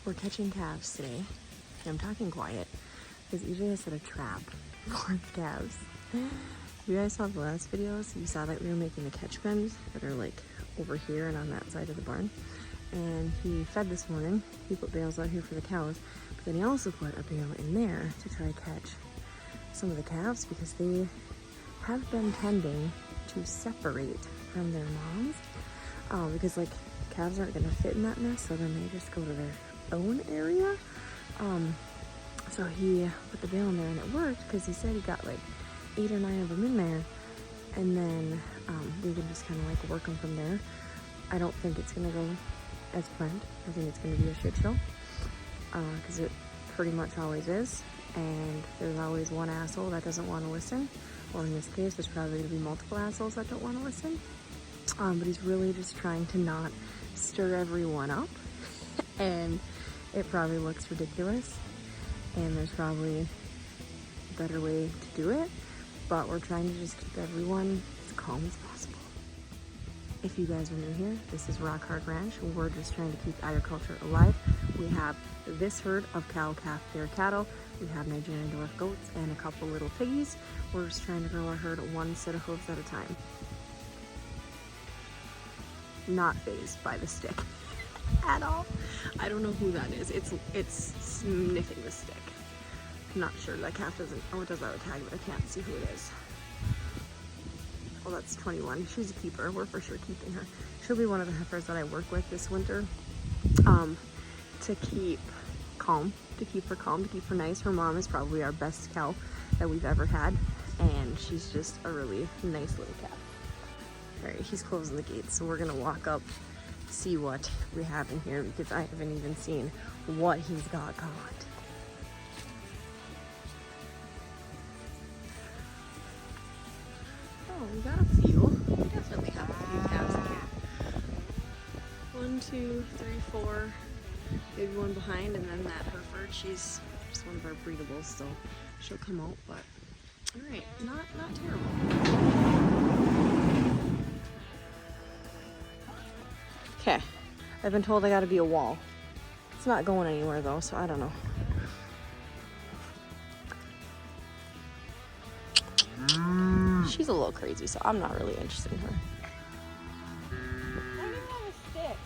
We're catching calves today. I'm talking quiet because EJ has set a trap for the calves. You guys saw the last videos, you saw that we were making the catch pens that are like over here and on that side of the barn. And he fed this morning. He put bales out here for the cows, but then he also put a bale in there to try to catch some of the calves because they have been tending to separate from their moms because like calves aren't going to fit in that nest, so then they just go to their own area. So he put the bale in there and it worked because he said he got like 8 or 9 of them in there, and then we can just kind of like work them from there. I don't think it's going to go as planned. I think it's going to be a shit show because it pretty much always is, and there's always one asshole that doesn't want to listen. Well, in this case, there's probably going to be multiple assholes that don't want to listen. But he's really just trying to not stir everyone up, and it probably looks ridiculous, and there's probably a better way to do it, but we're trying to just keep everyone as calm as possible. If you guys are new here, this is Rock Hard Ranch. We're just trying to keep agriculture alive. We have this herd of cow, calf, bear cattle. We have Nigerian dwarf goats and a couple little piggies. We're just trying to grow our herd one set of hooves at a time. Not phased by the stick at all. I don't know who that is. It's sniffing the stick. I'm not sure. That calf doesn't, oh, it does have a tag, but I can't see who it is. Oh, that's 21. She's a keeper. We're for sure keeping her. She'll be one of the heifers that I work with this winter to keep calm, to keep her calm, to keep her nice. Her mom is probably our best cow that we've ever had, and she's just a really nice little calf. All right, he's closing the gate, so we're gonna walk up, see what we have in here because I haven't even seen what he's got caught. Oh, we got a few. We definitely have a few calves in here. 1, 2, 3, 4. Maybe one behind, and then that Hereford. She's just one of our breedables, so she'll come out. But all right, not terrible. Okay, I've been told I got to be a wall. It's not going anywhere though, so I don't know. She's a little crazy, so I'm not really interested in her. I don't even have a stick.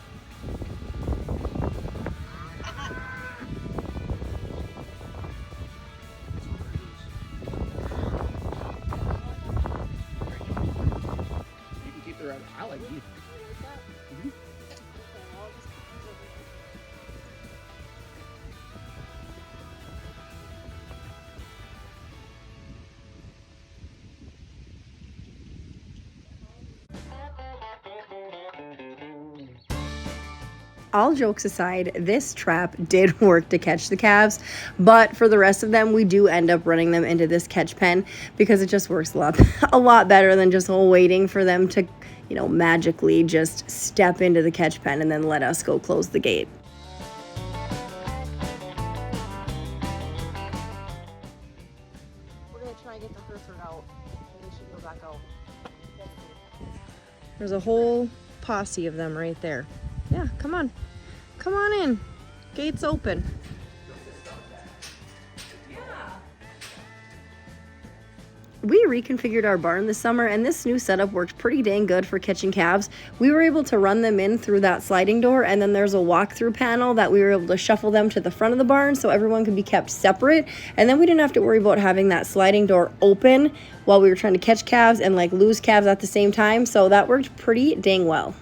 You can keep her out. I like you. All jokes aside, this trap did work to catch the calves, but for the rest of them, we do end up running them into this catch pen because it just works a lot better than just waiting for them to, you know, magically just step into the catch pen and then let us go close the gate. We're gonna try and get the Hereford out, and we should go back out. There's a whole posse of them right there. Yeah, come on. Come on in. Gate's open. We reconfigured our barn this summer, and this new setup worked pretty dang good for catching calves. We were able to run them in through that sliding door, and then there's a walk-through panel that we were able to shuffle them to the front of the barn so everyone could be kept separate. And then we didn't have to worry about having that sliding door open while we were trying to catch calves and like lose calves at the same time. So that worked pretty dang well.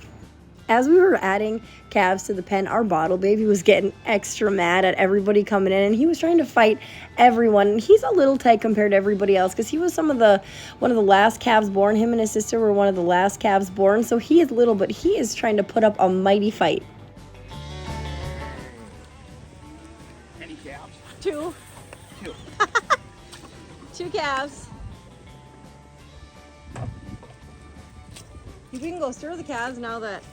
As we were adding calves to the pen, our bottle baby was getting extra mad at everybody coming in, and he was trying to fight everyone. And he's a little tight compared to everybody else because he was one of the last calves born. Him and his sister were one of the last calves born, so he is little, but he is trying to put up a mighty fight. Any calves? 2. 2. 2 calves. You can go stir the calves now that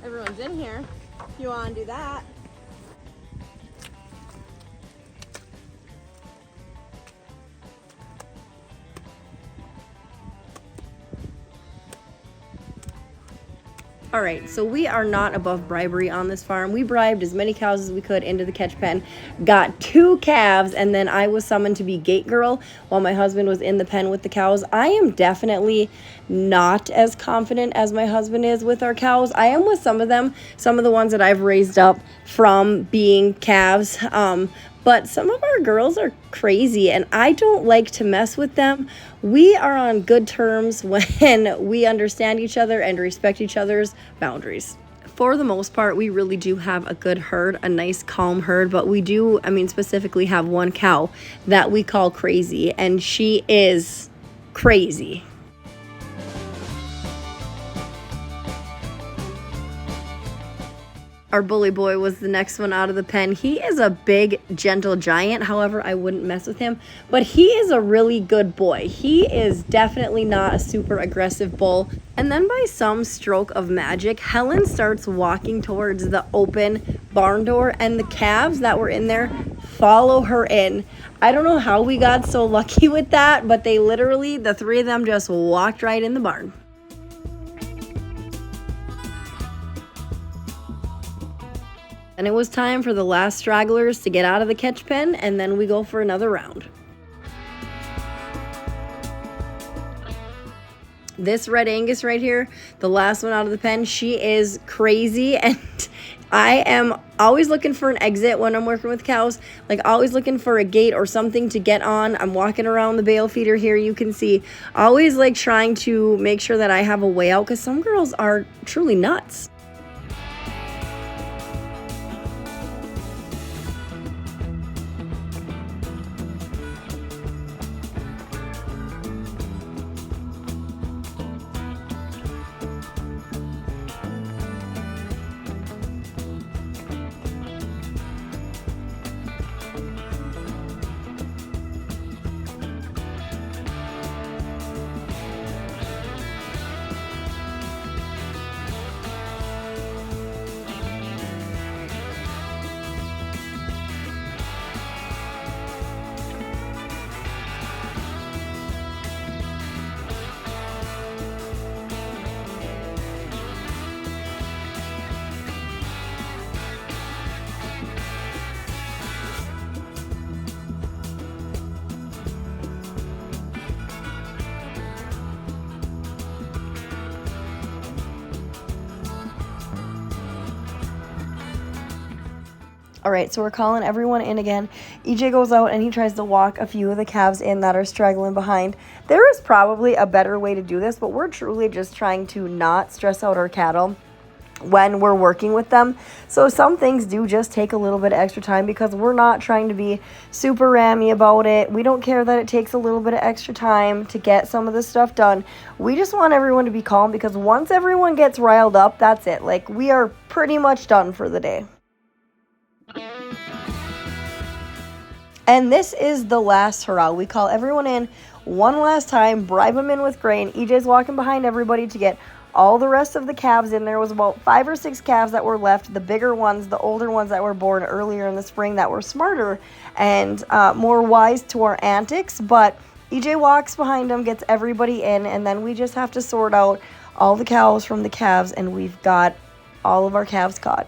everyone's in here. If you want to do that. All right, so we are not above bribery on this farm. We bribed as many cows as we could into the catch pen, got 2 calves, and then I was summoned to be gate girl while my husband was in the pen with the cows. I am definitely not as confident as my husband is with our cows. I am with some of them, some of the ones that I've raised up from being calves. But some of our girls are crazy and I don't like to mess with them. We are on good terms when we understand each other and respect each other's boundaries. For the most part, we really do have a good herd, a nice calm herd, but we do, specifically have one cow that we call crazy, and she is crazy. Our bully boy was the next one out of the pen. He is a big, gentle giant. However, I wouldn't mess with him. But he is a really good boy. He is definitely not a super aggressive bull. And then by some stroke of magic, Helen starts walking towards the open barn door. And the calves that were in there follow her in. I don't know how we got so lucky with that. But they literally, the 3 of them just walked right in the barn. And it was time for the last stragglers to get out of the catch pen, and then we go for another round. This Red Angus right here, the last one out of the pen, she is crazy, and I am always looking for an exit when I'm working with cows, like always looking for a gate or something to get on. I'm walking around the bale feeder here, you can see, always like trying to make sure that I have a way out, because some girls are truly nuts. All right, so we're calling everyone in again. EJ goes out and he tries to walk a few of the calves in that are straggling behind. There is probably a better way to do this, but we're truly just trying to not stress out our cattle when we're working with them. So some things do just take a little bit of extra time because we're not trying to be super rammy about it. We don't care that it takes a little bit of extra time to get some of this stuff done. We just want everyone to be calm because once everyone gets riled up, that's it. Like, we are pretty much done for the day. And this is the last hurrah. We call everyone in one last time, bribe them in with grain. EJ's walking behind everybody to get all the rest of the calves in. There was about 5 or 6 calves that were left, the bigger ones, the older ones that were born earlier in the spring that were smarter and more wise to our antics. But EJ walks behind them, gets everybody in, and then we just have to sort out all the cows from the calves, and we've got all of our calves caught.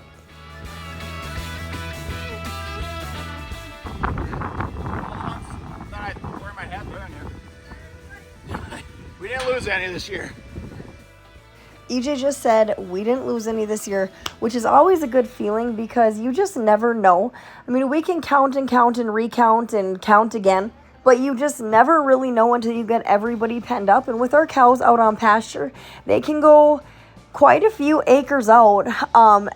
We didn't lose any this year. EJ just said we didn't lose any this year, which is always a good feeling because you just never know. I mean, we can count and recount and count again, but you just never really know until you get everybody penned up. And with our cows out on pasture, they can go quite a few acres out,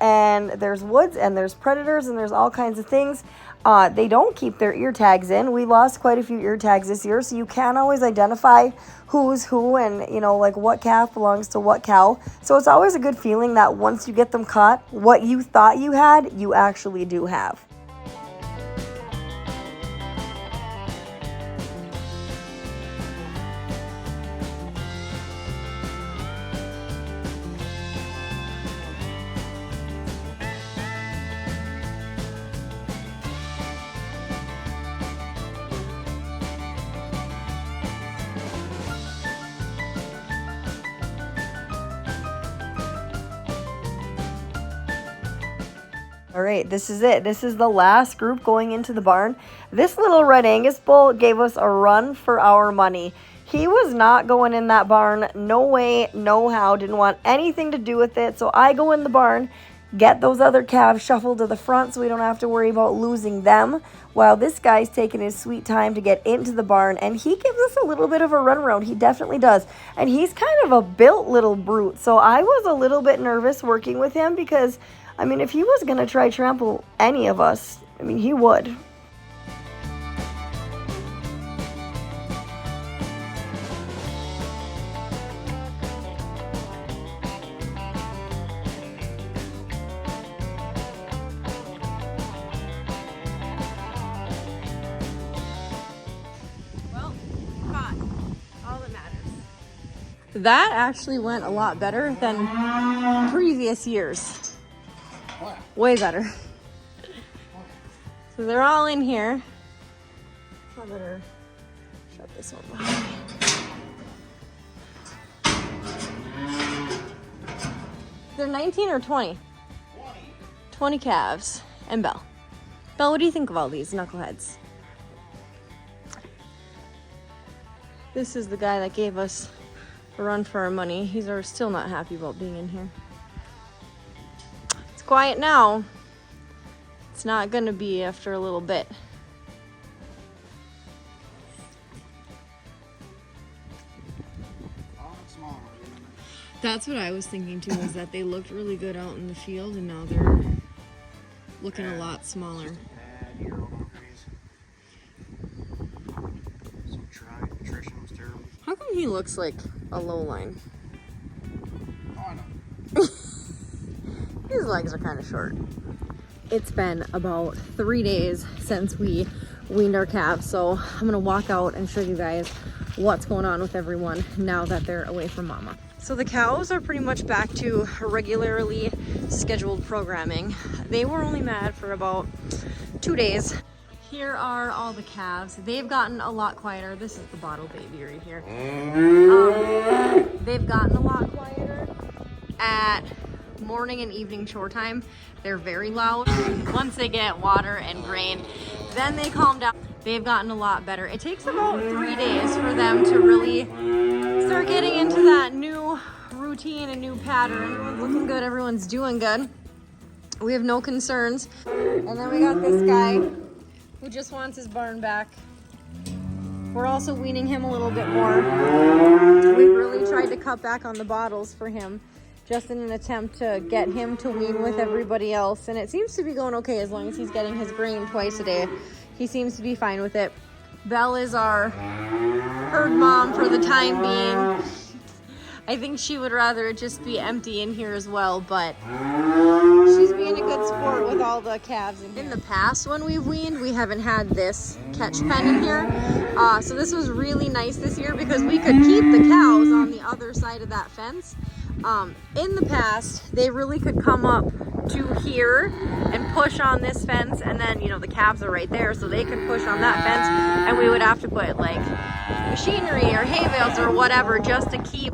and there's woods and there's predators and there's all kinds of things. They don't keep their ear tags in. We lost quite a few ear tags this year, so you can't always identify who's who and, like what calf belongs to what cow. So it's always a good feeling that once you get them caught, what you thought you had, you actually do have. All right, this is it. This is the last group going into the barn. This little red Angus bull gave us a run for our money. He was not going in that barn. No way, no how. Didn't want anything to do with it. So I go in the barn, get those other calves shuffled to the front so we don't have to worry about losing them, while this guy's taking his sweet time to get into the barn, and he gives us a little bit of a runaround. He definitely does. And he's kind of a built little brute. So I was a little bit nervous working with him because, I mean, if he was going to try trample any of us, I mean, he would. That actually went a lot better than previous years. Way better. So they're all in here. I better shut this one behind me. They're 19 or 20? 20 calves. And Belle. Belle, what do you think of all these knuckleheads? This is the guy that gave us a run for our money. He's still not happy about being in here. It's quiet now. It's not gonna be after a little bit. That's what I was thinking too, is that they looked really good out in the field and now they're looking a lot smaller. How come he looks like a low line? Oh, I know. His legs are kind of short. It's been about 3 days since we weaned our calves, so I'm gonna walk out and show you guys what's going on with everyone now that they're away from mama. So the cows are pretty much back to regularly scheduled programming. They were only mad for about 2 days. Here are all the calves. They've gotten a lot quieter. This is the bottle baby right here. They've gotten a lot quieter at morning and evening chore time. They're very loud. Once they get water and grain, then they calm down. They've gotten a lot better. It takes about 3 days for them to really start getting into that new routine and new pattern. Everyone's looking good. Everyone's doing good. We have no concerns. And then we got this guy who just wants his barn back. We're also weaning him a little bit more. We've really tried to cut back on the bottles for him, just in an attempt to get him to wean with everybody else. And it seems to be going okay as long as he's getting his grain twice a day. He seems to be fine with it. Belle is our herd mom for the time being. I think she would rather it just be empty in here as well, but she's being a good sport with all the calves in here. In the past, when we've weaned, we haven't had this catch pen in here. So this was really nice this year because we could keep the cows on the other side of that fence. In the past, they really could come up to here and push on this fence, and then, you know, the calves are right there, so they could push on that fence, and we would have to put like machinery or hay bales or whatever just to keep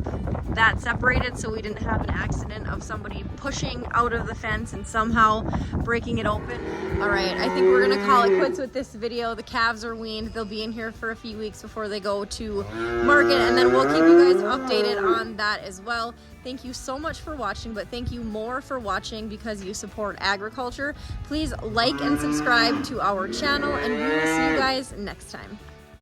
that separated so we didn't have an accident of somebody pushing out of the fence and somehow breaking it open. All right, I think we're gonna call it quits with this video. The calves are weaned. They'll be in here for a few weeks before they go to market, and then we'll keep you guys updated on that as well. Thank you so much for watching, but thank you more for watching because you support agriculture. Please like and subscribe to our channel, and we will see you guys next time.